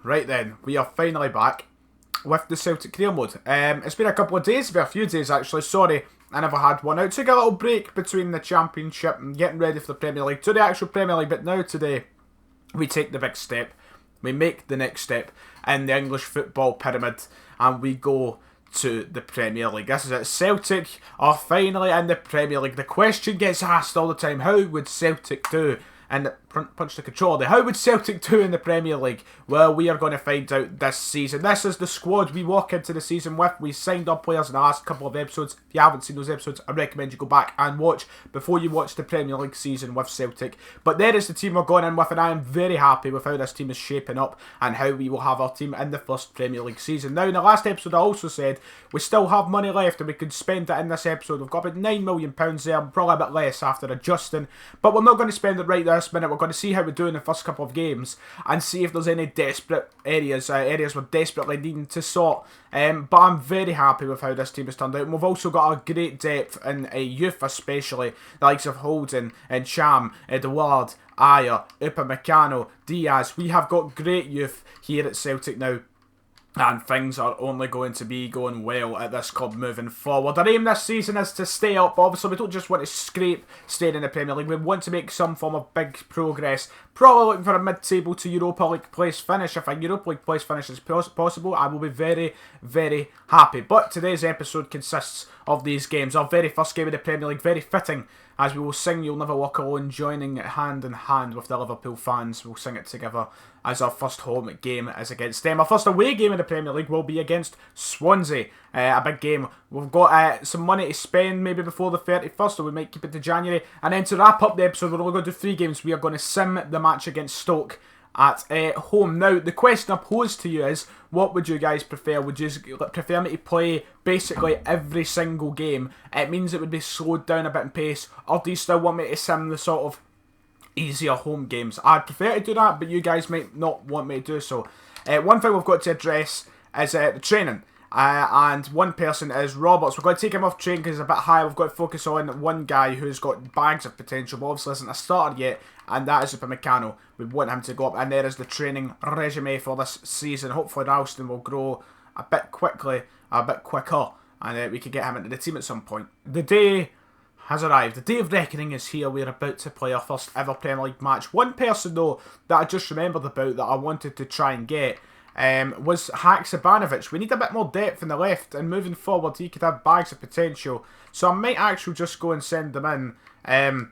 Right then, we are finally back with the Celtic career mode. It's been a couple of days, a few days actually, sorry, I never had one out. Took a little break between the Championship and getting ready for the Premier League to the actual Premier League, but now today we take the big step. We make the next step in the English football pyramid and we go to the Premier League. This is it. Celtic are finally in the Premier League. The question gets asked all the time, how would Celtic do? And punch the controller. How would Celtic do in the Premier League? Well, we are going to find out this season. This is the squad we walk into the season with. We signed up players in the last couple of episodes. If you haven't seen those episodes, I recommend you go back and watch before you watch the Premier League season with Celtic. But there is the team we're going in with, and I am very happy with how this team is shaping up and how we will have our team in the first Premier League season. Now, in the last episode, I also said we still have money left and we can spend it in this episode. We've got about £9 million there, probably a bit less after adjusting. But we're not going to spend it right this minute. We're going to see how we do in the first couple of games and see if there's any desperate areas we're desperately needing to sort. But I'm very happy with how this team has turned out. And we've also got a great depth in youth, especially the likes of Holden and Cham, Edouard, Ayer, Upamecano, Diaz. We have got great youth here at Celtic now. And things are only going to be going well at this club moving forward. Our aim this season is to stay up. Obviously, we don't just want to scrape staying in the Premier League. We want to make some form of big progress. Probably looking for a mid-table to Europa League place finish. If a Europa League place finish is possible, I will be very, very happy. But today's episode consists of these games. Our very first game of the Premier League, very fitting, as we will sing You'll Never Walk Alone, joining hand in hand with the Liverpool fans. We'll sing it together as our first home game is against them. Our first away game in the Premier League will be against Swansea. A big game. We've got some money to spend maybe before the 31st, or we might keep it to January. And then to wrap up the episode, we're only going to do 3 games. We are going to sim the match against Stoke at home. Now, the question I pose to you is, what would you guys prefer? Would you prefer me to play basically every single game? It means it would be slowed down a bit in pace. Or do you still want me to sim the sort of easier home games? I'd prefer to do that, but you guys might not want me to do so. One thing we've got to address is the training. And one person is Roberts. We're going to take him off train because he's a bit high. We've got to focus on one guy who's got bags of potential, but obviously isn't a starter yet, and that is Upamecano. We want him to go up, and there is the training resume for this season. Hopefully Ralston will grow a bit quicker, and we can get him into the team at some point. The day has arrived. The day of reckoning is here. We're about to play our first ever Premier League match. One person, though, that I just remembered about that I wanted to try and get was Haksabanovic. We need a bit more depth in the left, and moving forward he could have bags of potential. So I might actually just go and send them in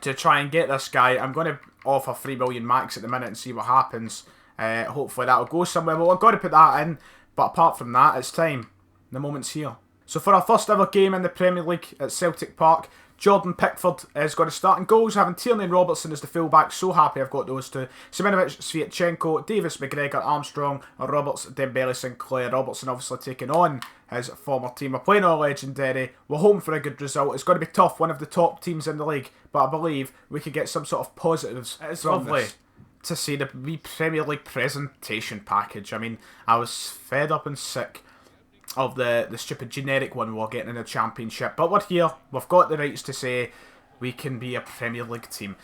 to try and get this guy. I'm going to offer 3 million max at the minute and see what happens. Hopefully that'll go somewhere. Well, I've got to put that in, but apart from that, it's time. The moment's here. So for our first ever game in the Premier League at Celtic Park, Jordan Pickford is going to start in goals, having Tierney and Robertson as the fullback. So happy I've got those two. Seminovic, Sviatchenko, Davis, McGregor, Armstrong, Roberts, Dembele, Sinclair. Robertson obviously taking on his former team. We're playing all legendary. We're home for a good result. It's going to be tough, one of the top teams in the league, but I believe we could get some sort of positives. It's lovely to see the wee Premier League presentation package. I mean, I was fed up and sick of the stupid generic one we're getting in the Championship, but we're here. We've got the rights to say we can be a Premier League team.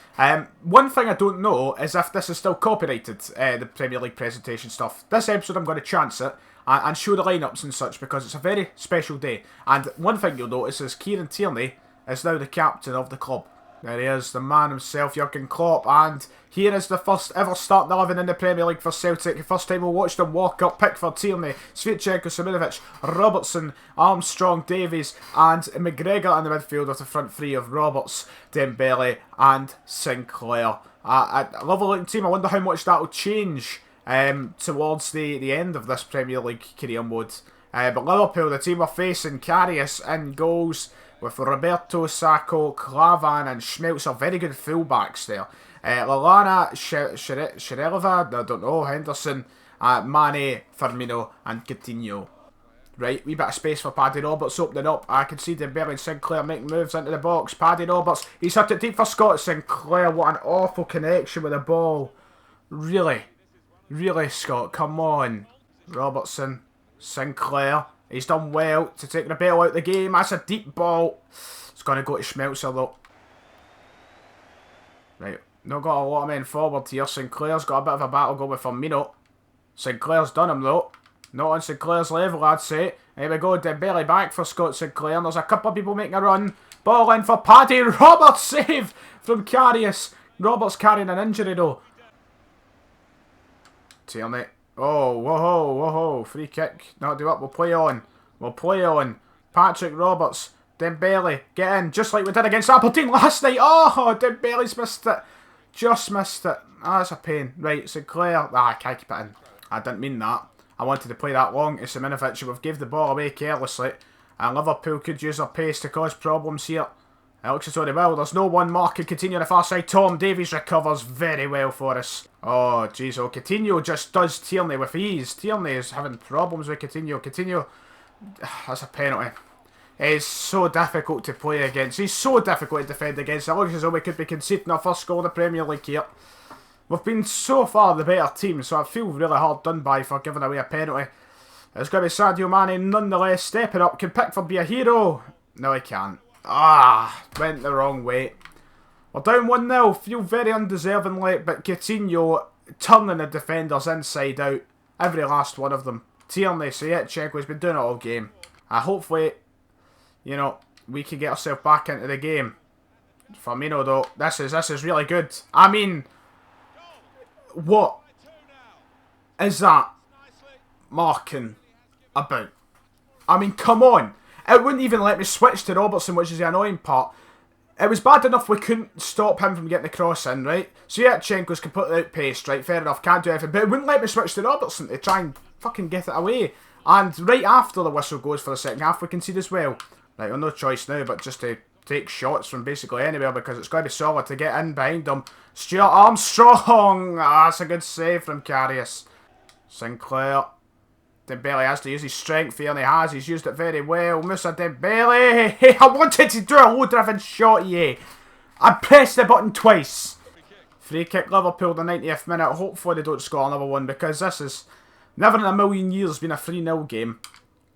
One thing I don't know is if this is still copyrighted, the Premier League presentation stuff. This episode I'm going to chance it and show the lineups and such because it's a very special day. And one thing you'll notice is Kieran Tierney is now the captain of the club. There he is, the man himself, Jurgen Klopp, and here is the first ever starting 11 in the Premier League for Celtic. The first time we watched them walk up: Pickford, Tierney, Sviatchenko, Seminovic, Robertson, Armstrong, Davies, and McGregor in the midfield with the front three of Roberts, Dembele and Sinclair. A lovely looking team. I wonder how much that will change towards the end of this Premier League career mode. But Liverpool, the team we're facing, Karius in goals, with Roberto, Sacco, Klavan and Schmelzer. Very good fullbacks there. Lallana, Sherelova, I don't know, Henderson, Mane, Firmino and Coutinho. Right, wee bit of space for Paddy Roberts opening up. I can see Dembele and Sinclair making moves into the box. Paddy Roberts, he's hit it deep for Scott. Sinclair, what an awful connection with the ball. Really, Scott, come on. Robertson, Sinclair, he's done well to take the ball out of the game. That's a deep ball. It's going to go to Schmelzer though. Right, not got a lot of men forward here. Sinclair's got a bit of a battle going with Firmino. Sinclair's done him though. Not on Sinclair's level, I'd say. Here we go, Dembele back for Scott Sinclair. There's a couple of people making a run. Ball in for Paddy. Roberts save from Karius. Roberts carrying an injury though. Tierney. Oh, whoa, whoa, free kick. Not do up, we'll play on. We'll play on. Patrick Roberts. Dembele, get in, just like we did against Aberdeen last night. Oh, Dembele's missed it. Just missed it. Ah, that's a pain. Right, Sinclair. Ah, I can't keep it in. I didn't mean that. I wanted to play that long to Seminovic. We've gave the ball away carelessly. And Liverpool could use their pace to cause problems here. It looks as though they will. There's no one mark. Can continue on the far side. Tom Davies recovers very well for us. Oh, jeez. Oh, Coutinho just does Tierney with ease. Tierney is having problems with Coutinho. Coutinho, that's a penalty. It's so difficult to play against. He's so difficult to defend against. It looks as though we could be conceding our first goal in the Premier League here. We've been so far the better team, so I feel really hard done by for giving away a penalty. It's going to be Sadio Mane nonetheless stepping up. Can Pickford be a hero? No, he can't. Ah, went the wrong way. We're down 1-0. Feel very undeservingly, but Coutinho turning the defenders inside out. Every last one of them. Tierney, Sayetchenko's been doing it all game. Hopefully, you know, we can get ourselves back into the game. Firmino though, this is really good. I mean, what is that marking about? I mean, come on. It wouldn't even let me switch to Robertson, which is the annoying part. It was bad enough we couldn't stop him from getting the cross in, right? Sayetchenko's completely outpaced, right? Fair enough, can't do anything. But it wouldn't let me switch to Robertson to try and fucking get it away. And right after the whistle goes for the second half, we concede as well. Right, well, no choice now but just to take shots from basically anywhere because it's got to be solid to get in behind them. Stuart Armstrong! Ah, that's a good save from Karius. Sinclair. Dembele has to use his strength here, and he has. He's used it very well. Musa Dembele! I wanted to do a low-driven shot, yeah. I pressed the button twice. Free kick Liverpool the 90th minute. Hopefully they don't score another one because this is never in a million years been a 3-0 game.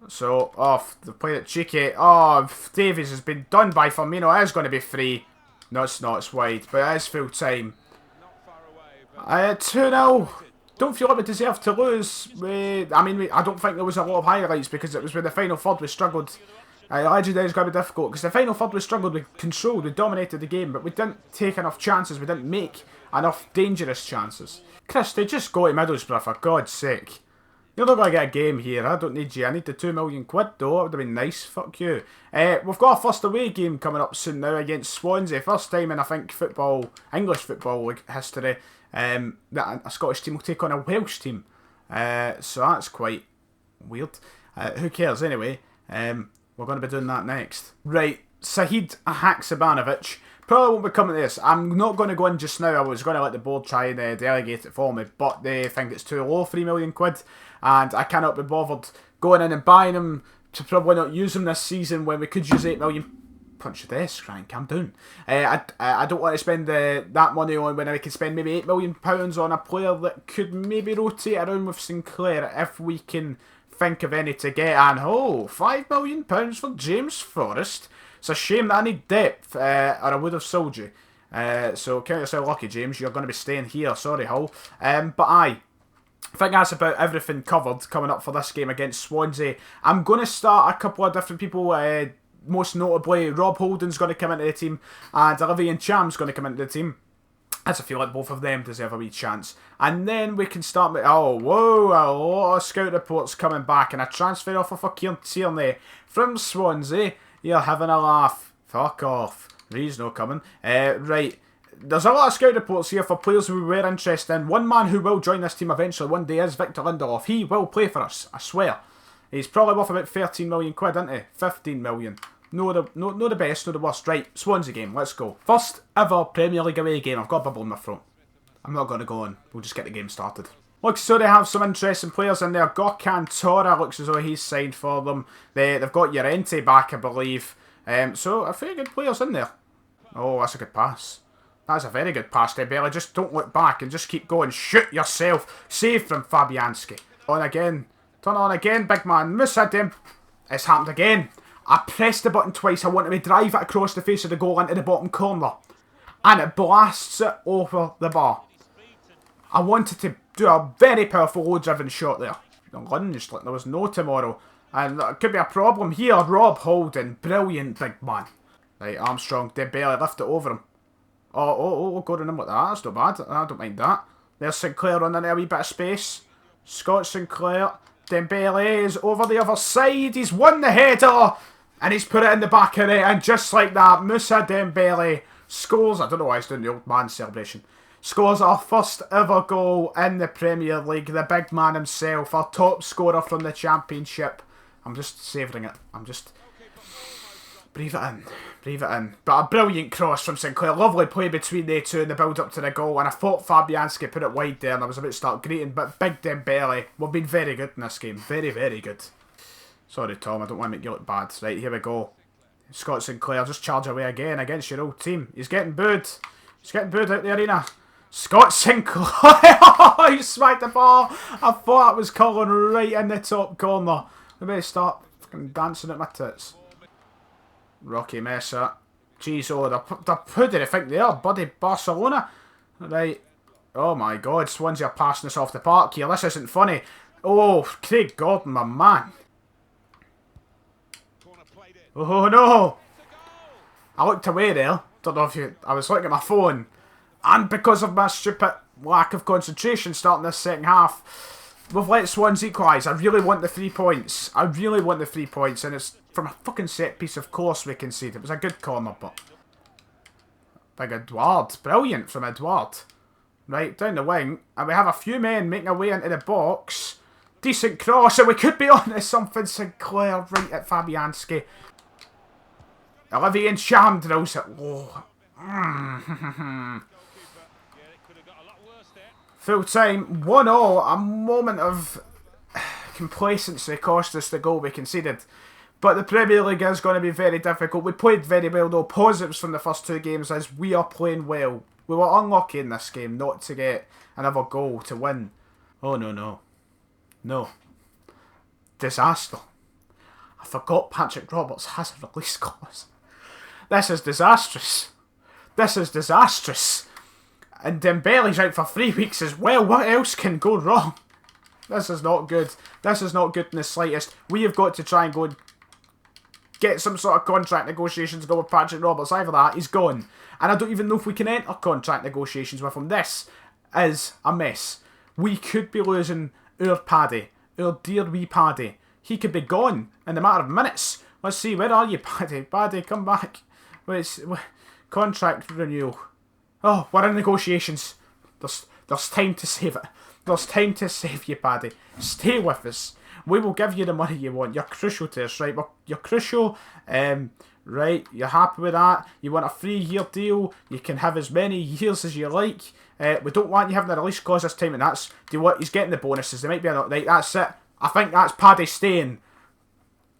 So, oh, they played it cheeky. Oh, Davies has been done by Firmino. It is going to be free. No, it's not. It's wide. But it is full time. 2-0. Don't feel like we deserve to lose. I don't think there was a lot of highlights because it was with the final third we struggled. Legendary is going to be difficult because the final third we struggled. We controlled, we dominated the game, but we didn't take enough chances. We didn't make enough dangerous chances. Chris, they just go to Middlesbrough for God's sake. You're not going to get a game here. I don't need you. I need the £2 million though. That would have been nice. Fuck you. We've got our first away game coming up soon now against Swansea. First time in, I think, English football history, that a Scottish team will take on a Welsh team. So that's quite weird. Who cares anyway? We're going to be doing that next. Right. Sahid Haksabanovic. Probably won't be coming to this. I'm not going to go in just now. I was going to let the board try and delegate it for me, but they think it's too low, £3 million. And I cannot be bothered going in and buying them to probably not use them this season when we could use £8 million. Punch the desk, Ryan, calm down. I don't want to spend that money on when I can spend maybe £8 million on a player that could maybe rotate around with Sinclair if we can think of any to get. And £5 million for James Forrest. It's a shame that I need depth, or I would have sold you. So count yourself lucky, James. You're going to be staying here. Sorry, Hull. But I think that's about everything covered coming up for this game against Swansea. I'm going to start a couple of different people. Most notably, Rob Holden's going to come into the team, and Olivier Cham's going to come into the team. I just feel like both of them deserve a wee chance. And then we can start with, a lot of scout reports coming back, and a transfer offer for Kieran Tierney from Swansea. You're having a laugh. Fuck off. He's not coming. Right. There's a lot of scout reports here for players who we're interested in. One man who will join this team eventually one day is Victor Lindelof. He will play for us, I swear. He's probably worth about £13 million, isn't he? 15 million. No the best, no the worst. Right, Swansea game, let's go. First ever Premier League away game. I've got a bubble in my throat. I'm not going to go on. We'll just get the game started. Looks as though they have some interesting players in there. Gorkan Tora looks as though he's signed for them. They've got Llorente back, I believe. So a few good players in there. Oh, that's a good pass. That's a very good pass, Dembele. Just don't look back and just keep going. Shoot yourself. Save from Fabianski. On again. Turn on again, big man. Musa Dembele. It's happened again. I pressed the button twice. I wanted to drive it across the face of the goal into the bottom corner. And it blasts it over the bar. I wanted to do a very powerful low-driven shot there. Lunged like there was no tomorrow. And there could be a problem here. Rob Holding, brilliant big man. Right, Armstrong, Dembele, lift it over him. Oh, go to him like that. That's not bad. I don't mind that. There's Sinclair on a wee bit of space. Scott Sinclair. Dembele is over the other side. He's won the header. And he's put it in the back of it. And just like that, Moussa Dembele scores. I don't know why he's doing the old man celebration. Scores our first ever goal in the Premier League. The big man himself. Our top scorer from the Championship. I'm just savouring it. I'm just... Breathe it in. Breathe it in. But a brilliant cross from Sinclair. Lovely play between the two in the build-up to the goal. And I thought Fabianski put it wide there and I was about to start greeting. But big Dembele. We've been very good in this game. Very, very good. Sorry, Tom. I don't want to make you look bad. Right, here we go. Scott Sinclair just charge away again against your old team. He's getting booed. He's getting booed out the arena. Scott Sinclair. He smacked the ball. I thought it was Cullen right in the top corner. I better start fucking dancing at my tits. Rocky Mesa. Jeez, oh, who do they think they are? Buddy Barcelona? Right. Oh my god, Swansea are passing us off the park here. This isn't funny. Oh, Craig Gordon, my man. Oh no! I looked away there. Don't know if you... I was looking at my phone. And because of my stupid lack of concentration starting this second half, we've let Swansea equalise. I really want the 3 points. I really want the 3 points. And it's from a fucking set piece, of course we concede. It was a good corner, but... Big Edouard. Brilliant from Edouard. Right, down the wing. And we have a few men making their way into the box. Decent cross. And we could be on to something. Sinclair right at Fabianski. Olivier Cham drills it low. Full time, 1-0. A moment of complacency cost us the goal we conceded. But the Premier League is going to be very difficult. We played very well though. Positives from the first 2 games is we are playing well. We were unlucky in this game not to get another goal to win. Oh no. No. Disaster. I forgot Patrick Roberts has a release clause. This is disastrous. This is disastrous. And Dembele's out for 3 weeks as well. What else can go wrong? This is not good. This is not good in the slightest. We have got to try and go and get some sort of contract negotiations going with Patrick Roberts. Either that, he's gone. And I don't even know if we can enter contract negotiations with him. This is a mess. We could be losing our Paddy. Our dear wee Paddy. He could be gone in a matter of minutes. Let's see, where are you, Paddy? Paddy, come back. Contract renewal. Oh, we're in negotiations. There's time to save it. There's time to save you, Paddy. Stay with us. We will give you the money you want. You're crucial to us, right? You're crucial. Right, you're happy with that. You want a 3-year deal. You can have as many years as you like. We don't want you having a release clause this time, and that's... Do you what? He's getting the bonuses. There might be a... Right, that's it. I think that's Paddy staying.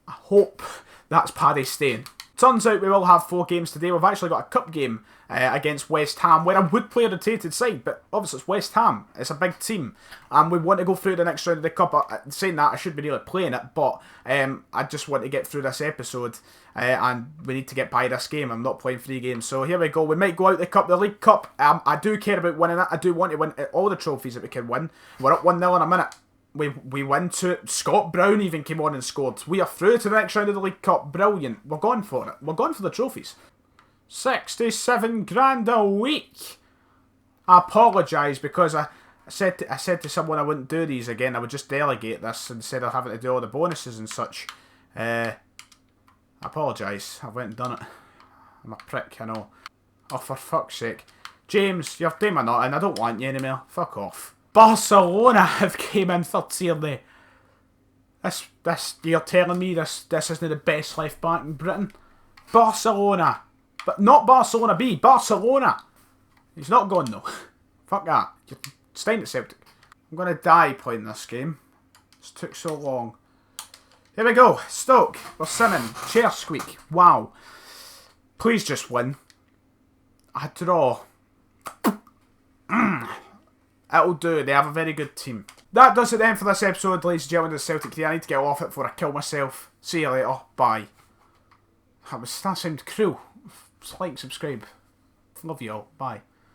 I hope that's Paddy staying. Turns out we will have 4 games today. We've actually got a cup game against West Ham, where I would play a rotated side, but obviously it's West Ham. It's a big team, and we want to go through the next round of the cup. Saying that, I should be really playing it, but I just want to get through this episode, and we need to get by this game. I'm not playing 3 games, so here we go. We might go out the cup, the League Cup. I do care about winning it. I do want to win all the trophies that we can win. We're up 1-0 in a minute. We win to Scott Brown even came on and scored. We are through to the next round of the League Cup. Brilliant. We're going for it. We're going for the trophies. 67 grand a week. I apologise because I said to someone I wouldn't do these again. I would just delegate this instead of having to do all the bonuses and such. I apologise. I went and done it. I'm a prick, I know. Oh, for fuck's sake. James, you're doing my nut and I don't want you anymore. Fuck off. Barcelona have came in third tier there. This you're telling me this isn't the best left back in Britain? Barcelona. But not Barcelona B, Barcelona. He's not gone though. Fuck that. You're staying at Celtic. I'm gonna die playing this game. This took so long. Here we go. Stoke. We're simming. Chair squeak. Wow. Please just win. A draw. It'll do. They have a very good team. That does it then for this episode, ladies and gentlemen, of Celtic today. I need to get off it before I kill myself. See you later. Bye. That sounded cruel. Like, subscribe. Love you all. Bye.